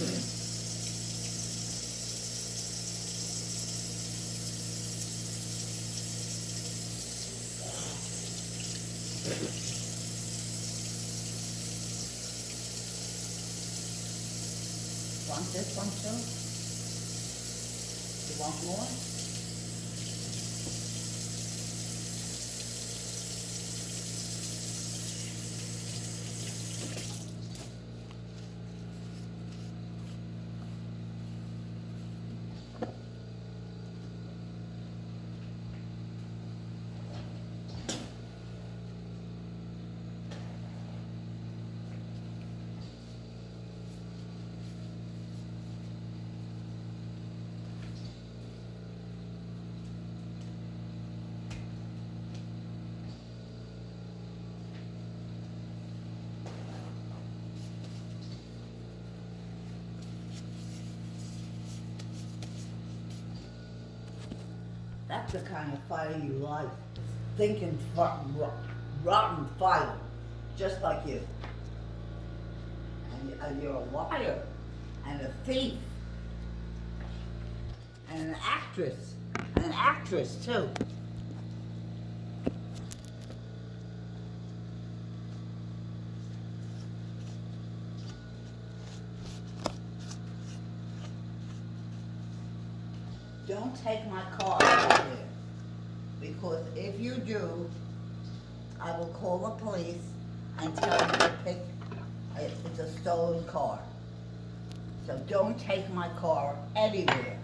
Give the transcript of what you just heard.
Want this one too? You want more? That's the kind of fire you like. Thinking rotten fire, just like you. And you're a liar, and a thief, and an actress too. Don't take my car out there, because if you do, I will call the police and tell them to pick, it's a stolen car. So don't take my car anywhere.